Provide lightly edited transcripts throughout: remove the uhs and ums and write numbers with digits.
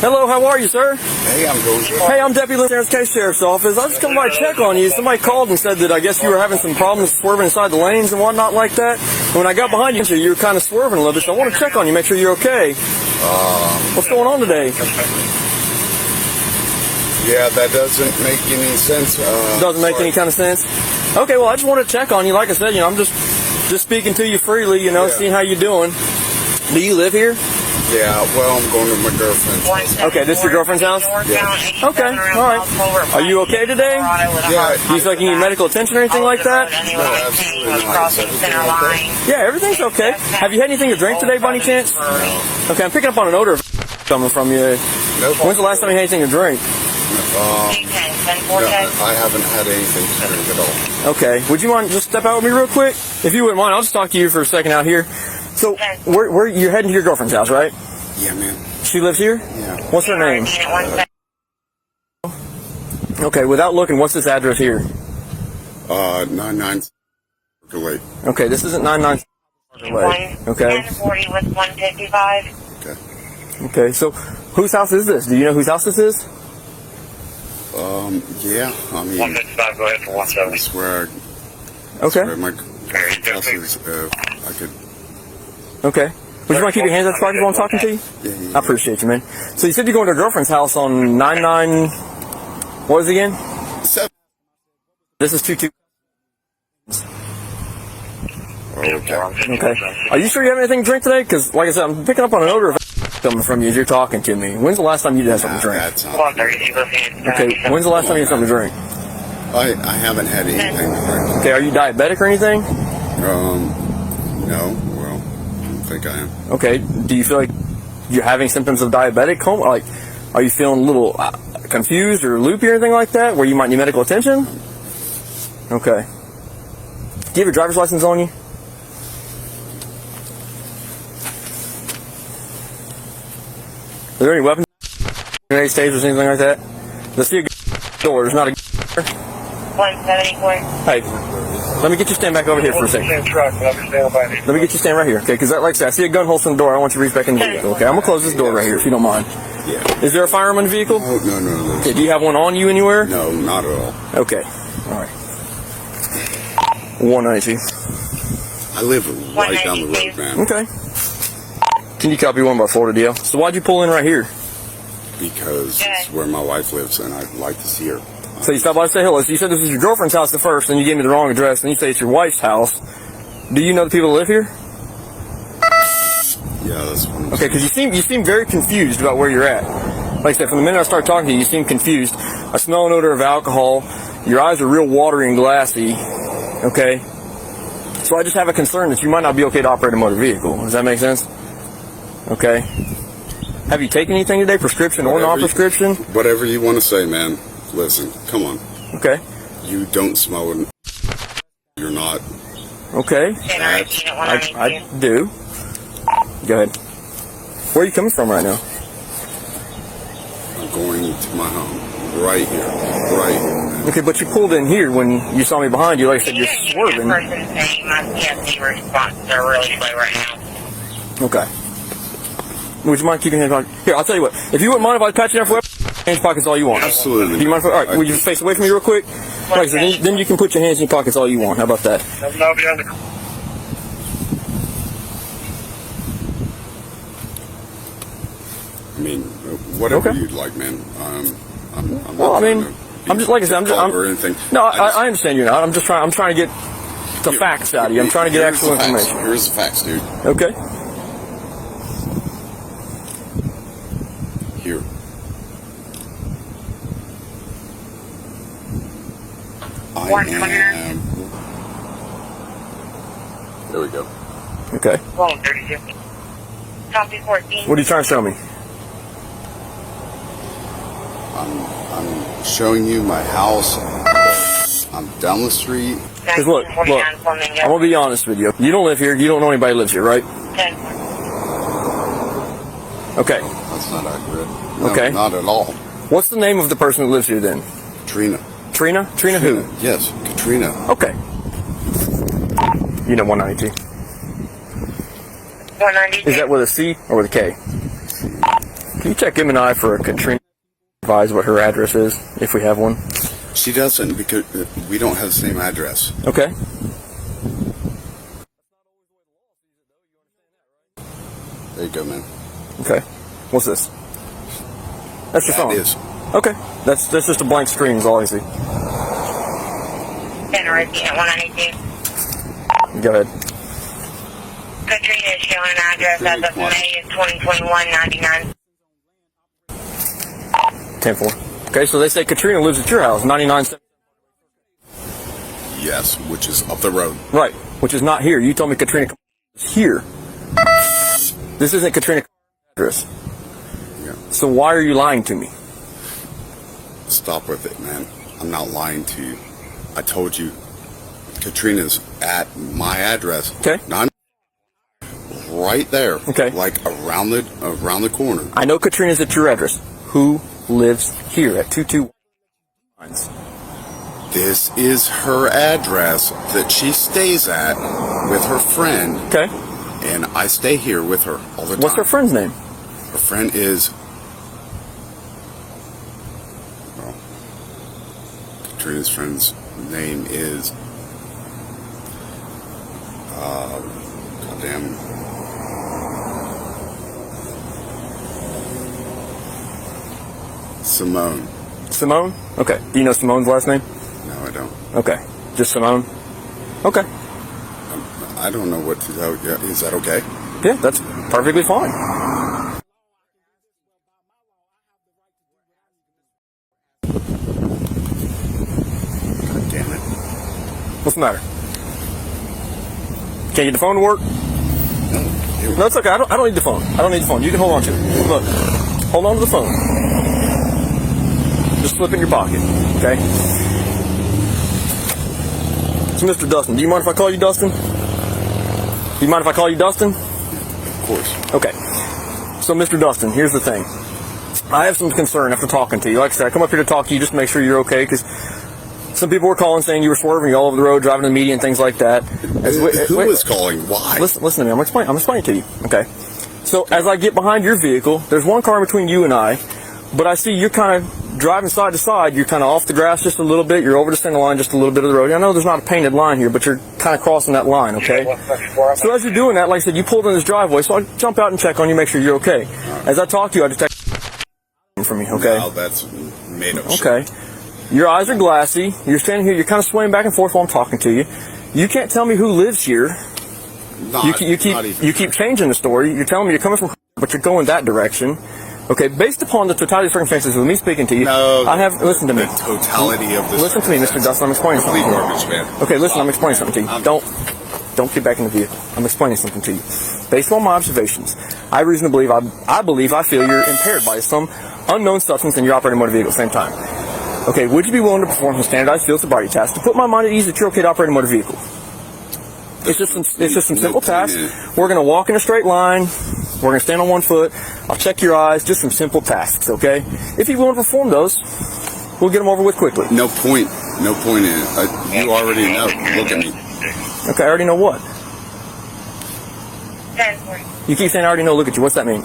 Hello, how are you, sir? Hey, I'm going. Hey, I'm Deputy Lieutenant Case Sheriff's Office. I just come by to check on you. Somebody called and said that I guess you were having some problems swerving inside the lanes and whatnot like that. And when I got behind you, you were kind of swerving a little bit, so I want to check on you, make sure you're okay. What's going on today? Yeah, that doesn't make any sense. Doesn't make any kind of sense? Okay, well, I just want to check on you. Like I said, I'm just speaking to you freely, seeing how you're doing. Do you live here? Yeah, well, I'm going to my girlfriend's house. Okay, this is your girlfriend's house? Yeah. Okay, all right. Are you okay today? Yeah. Do you feel like you need medical attention or anything like that? No, absolutely not. Is everything okay? Yeah, everything's okay. Have you had anything to drink today by any chance? Okay, I'm picking up on an odor coming from you. Nope. When's the last time you had anything to drink? No, I haven't had anything to drink at all. Okay, would you mind just step out with me real quick? If you wouldn't mind, I'll just talk to you for a second out here. So, where you're heading to your girlfriend's house, right? Yeah, man. She lives here? Yeah. What's her name? Okay, without looking, what's this address here? 99 Lake. Okay, this isn't 99 Lake. Okay. 1040 with 155. Okay. Okay, so whose house is this? Do you know whose house this is? Yeah, I mean, 155, go ahead for 170. I swear, Okay. my house is, I could, Okay. Would you mind keeping your hands out the pocket while I'm talking to you? yeah. I appreciate you, man. So you said you're going to your girlfriend's house on 99... What is it again? 7. This is 22... Okay. Okay. Are you sure you have anything to drink today? Because, like I said, I'm picking up on an odor of coming from you as you're talking to me. When's the last time you had something to drink? That's not, 130. Okay, when's the last time you had something to drink? I haven't had anything to drink. Okay, are you diabetic or anything? No. Well, I don't think I am. Okay, do you feel like you're having symptoms of diabetic coma? Like, are you feeling a little confused or loopy or anything like that, where you might need medical attention? Okay. Do you have your driver's license on you? Are there any weapons? Grenade tasers, anything like that? Let's see a door. There's not a 174. Hey, let me get you stand back over here for a second. Let me get you stand right here, okay? Because, like I said, I see a gun holster in the door. I want you to reach back in the vehicle, okay? I'm going to close this door right here, if you don't mind. Yeah. Is there a firearm in the vehicle? No. Okay, do you have one on you anywhere? No, not at all. Okay, all right. 192. I live right down the road, man. Okay. Can you copy 1 by Florida deal? So why'd you pull in right here? Because it's where my wife lives, and I'd like to see her. So you stopped by to say hello. So you said this is your girlfriend's house at first, and you gave me the wrong address, and you say it's your wife's house. Do you know the people that live here? Yeah, that's what I'm Okay, because you seem very confused about where you're at. Like I said, from the minute I started talking to you, you seem confused. I smell an odor of alcohol. Your eyes are real watery and glassy. Okay? So I just have a concern that you might not be okay to operate a motor vehicle. Does that make sense? Okay. Have you taken anything today, prescription or non-prescription? Whatever you want to say, man. Listen, come on. Okay. You don't smell it. You're not. Okay. I do. Go ahead. Where are you coming from right now? I'm going to my home. Right here. Right here, man. Okay, but you pulled in here when you saw me behind you. Like I said, you're swerving. They're really slow right now. Okay. Would you mind keeping your hands on? Here, I'll tell you what. If you wouldn't mind if I pat you down for hands pockets all you want. Absolutely. Do you mind if all right, would you face away from me real quick? Like I said, then you can put your hands in your pockets all you want. How about that? I mean, whatever you'd like, man. I'm well, not I mean, I'm just like I said, or anything. No, I understand you're not. I'm trying to get the facts out of you. I'm trying to get actual information. Here's the facts, dude. Okay. Here. I am. There we go. Okay. 132. Copy 14. What are you trying to show me? I'm showing you my house. I'm down the street. Because look, I'm going to be honest with you. You don't live here. You don't know anybody who lives here, right? Okay. That's not accurate. No, Okay. Not at all. What's the name of the person who lives here then? Trina. Trina? Trina who? Yes, Katrina. Okay. You know 192. 192. Is that with a C or with a K? Can you check M&I for a Katrina? Advise what her address is, if we have one. She doesn't, because we don't have the same address. Okay. There you go, man. Okay. What's this? That's your phone. That is. Okay. That's just a blank screen is all I see. Center at 192. Go ahead. Katrina is showing an address as of May of 2021, 99. 10-4. Okay, so they say Katrina lives at your house, 99. Yes, which is up the road. Right, which is not here. You told me Katrina is here. This isn't Katrina's address. Yeah. So why are you lying to me? Stop with it, man. I'm not lying to you. I told you Katrina's at my address. Okay. Not right there. Okay. Like around the corner. I know Katrina's at your address. Who lives here at 22? This is her address that she stays at with her friend. Okay. And I stay here with her all the time. What's her friend's name? Her friend is... Well, Katrina's friend's name is... goddamn... Simone. Simone? Okay. Do you know Simone's last name? No, I don't. Okay. Just Simone? Okay. I don't know what to tell you. Is that okay? Yeah, that's perfectly fine. God damn it. What's the matter? Can't get the phone to work? No, it's okay. I don't need the phone. I don't need the phone. You can hold on to it. Look. Hold on to the phone. Just slip it in your pocket. Okay? So, Mr. Dustin, do you mind if I call you Dustin? Do you mind if I call you Dustin? Of course. Okay. So, Mr. Dustin, here's the thing. I have some concern after talking to you. Like I said, I come up here to talk to you just to make sure you're okay, because some people were calling saying you were swerving all over the road, driving to the media and things like that. Who was calling? Why? Listen to me. I'm explaining to you. Okay. So, as I get behind your vehicle, there's one car in between you and I, but I see you're kind of driving side to side. You're kind of off the grass just a little bit. You're over the center line just a little bit of the road. I know there's not a painted line here, but you're kind of crossing that line, okay? So as you're doing that, like I said, you pulled in this driveway, so I jump out and check on you, make sure you're okay. As I talk to you, I detect from me, okay? No, that's made up shit. Okay. Your eyes are glassy. You're standing here. You're kind of swaying back and forth while I'm talking to you. You can't tell me who lives here. You keep changing the story. You're telling me you're coming from, but you're going that direction. Okay, based upon the totality of circumstances with me speaking to you, listen to me. The totality of this. Listen to me, Mr. Dustin. I'm explaining something to you. Garbage, man. Okay, listen, I'm explaining something to you. Don't get back in the vehicle. I'm explaining something to you. Based on my observations, I reasonably believe, I feel you're impaired by some unknown substance and you're operating a motor vehicle at the same time. Okay, would you be willing to perform some standardized field sobriety tests to put my mind at ease that you're okay to operate a motor vehicle? It's just some simple tasks. We're going to walk in a straight line. We're going to stand on one foot. I'll check your eyes. Just some simple tasks, okay? If you want to perform those, we'll get them over with quickly. No point in it. You already know. Look at me. Okay, I already know what? 10-4. You keep saying I already know, look at you. What's that mean?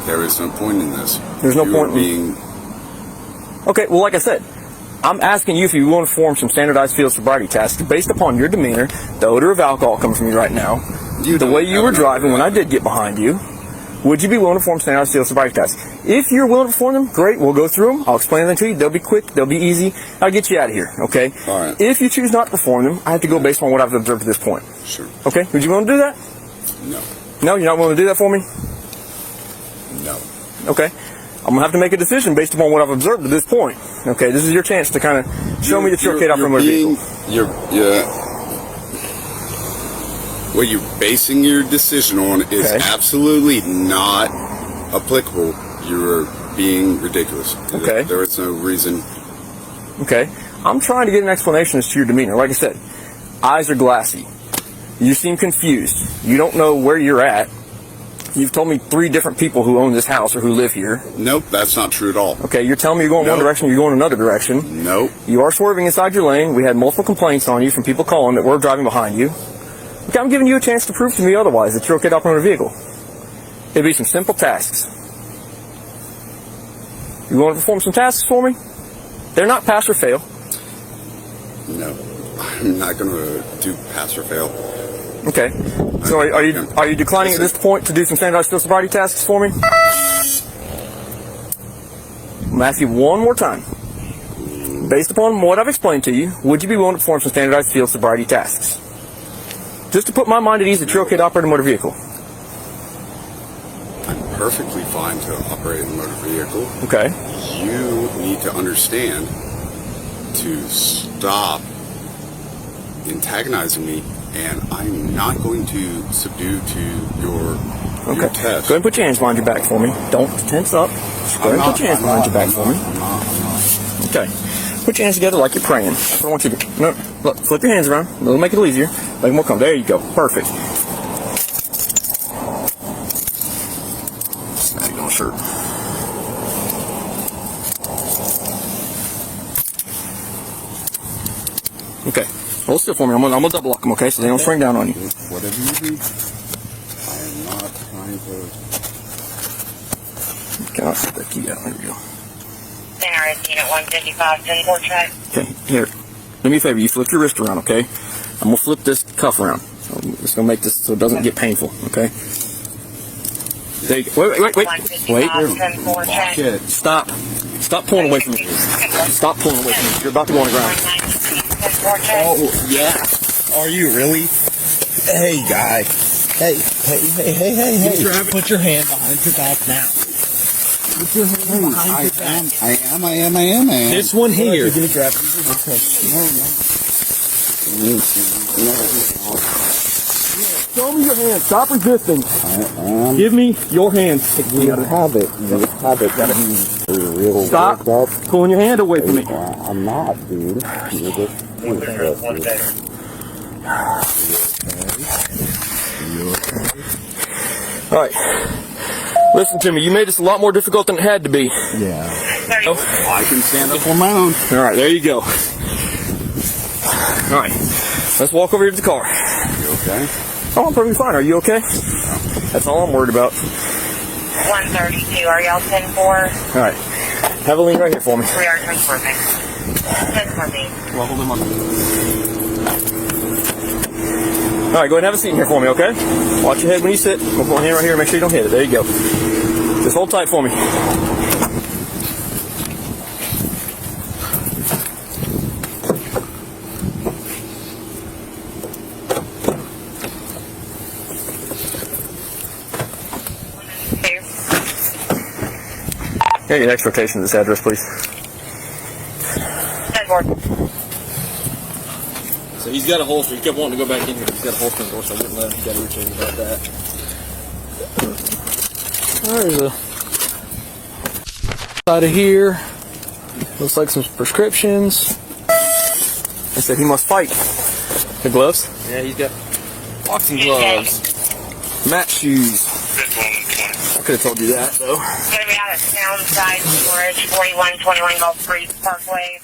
There is no point in this. There's no point in being... Okay, well, like I said, I'm asking you if you want to perform some standardized field sobriety tests based upon your demeanor, the odor of alcohol coming from you right now, the way you were driving when I did get behind you. Would you be willing to perform standardized field sobriety tests? If you're willing to perform them, great. We'll go through them. I'll explain them to you. They'll be quick. They'll be easy. I'll get you out of here, okay? All right. If you choose not to perform them, I have to go based on what I've observed at this point. Sure. Okay? Would you want to do that? No. No? You're not willing to do that for me? No. Okay. I'm going to have to make a decision based upon what I've observed at this point. Okay? This is your chance to kind of show me that you're okay to operate a motor vehicle. What you're basing your decision on is absolutely not applicable. You're being ridiculous. Okay. There is no reason. Okay. I'm trying to get an explanation as to your demeanor. Like I said, eyes are glassy. You seem confused. You don't know where you're at. You've told me 3 different people who own this house or who live here. Nope, that's not true at all. Okay, you're telling me you're going one direction, you're going another direction. Nope. You are swerving inside your lane. We had multiple complaints on you from people calling that we're driving behind you. Okay, I'm giving you a chance to prove to me otherwise that you're okay to operate a vehicle. It'd be some simple tasks. You want to perform some tasks for me? They're not pass or fail. No, I'm not going to do pass or fail. Okay. So are you declining at this point to do some standardized field sobriety tasks for me? I'm going to ask you one more time. Based upon what I've explained to you, would you be willing to perform some standardized field sobriety tasks? Just to put my mind at ease that you're okay to operate a motor vehicle. I'm perfectly fine to operate a motor vehicle. Okay. You need to understand to stop antagonizing me, and I'm not going to subdue to your test. Go ahead and put your hands behind your back for me. Don't tense up. Just go ahead and put your hands behind your back for me. I'm not. Okay. Put your hands together like you're praying. That's what I want you to do. No, look, flip your hands around. It'll make it easier. Make it more comfortable. There you go. Perfect. Now you don't shirt. Okay. Hold still for me. I'm gonna double lock them, okay? So they don't swing down on you. Whatever you do, I am not trying to. Okay, I'll put that key out. There we go. NRS Unit 155, 10-4 check. Okay, here. Do me a favor. You flip your wrist around, okay? I'm gonna flip this cuff around. So it's gonna make this so it doesn't get painful, okay? There you go. Wait. 10-4 check. Shit. Stop. Stop pulling away from me. Stop pulling away from me. You're about to go on the ground. 10-4 check. Oh, yeah. Are you really? Hey, guy. Hey. Put your hand behind your back now. Put your hand behind your back. I am. This one here. Okay. Show me your hands. Stop resisting. Give me your hands. You gotta have it. Real Stop pulling your hand away from me. I'm not, dude. You're just All right. Listen to me. You made this a lot more difficult than it had to be. Yeah. I can stand up on my own. All right. There you go. All right. Let's walk over here to the car. You okay? Oh, I'm perfectly fine. Are you okay? That's all I'm worried about. 132, are y'all 10-4? All right. Have a lean right here for me. We are confirming. 10-4. Well, hold him on. All right, go ahead and have a seat in here for me, okay? Watch your head when you sit. Go put one hand right here and make sure you don't hit it. There you go. Just hold tight for me. Can I get next rotation to this address, please? 10-4. So he's got a holster. He kept wanting to go back in here. He's got a holster in the door, so I wouldn't let him. He's got to irritate about that. There's a side of here. Looks like some prescriptions. They said he must fight. The gloves? Yeah, he's got boxing gloves. Mat shoes. I could have told you that, though. Going to be out at Townside Storage, 4121 Gulf Breeze Parkway.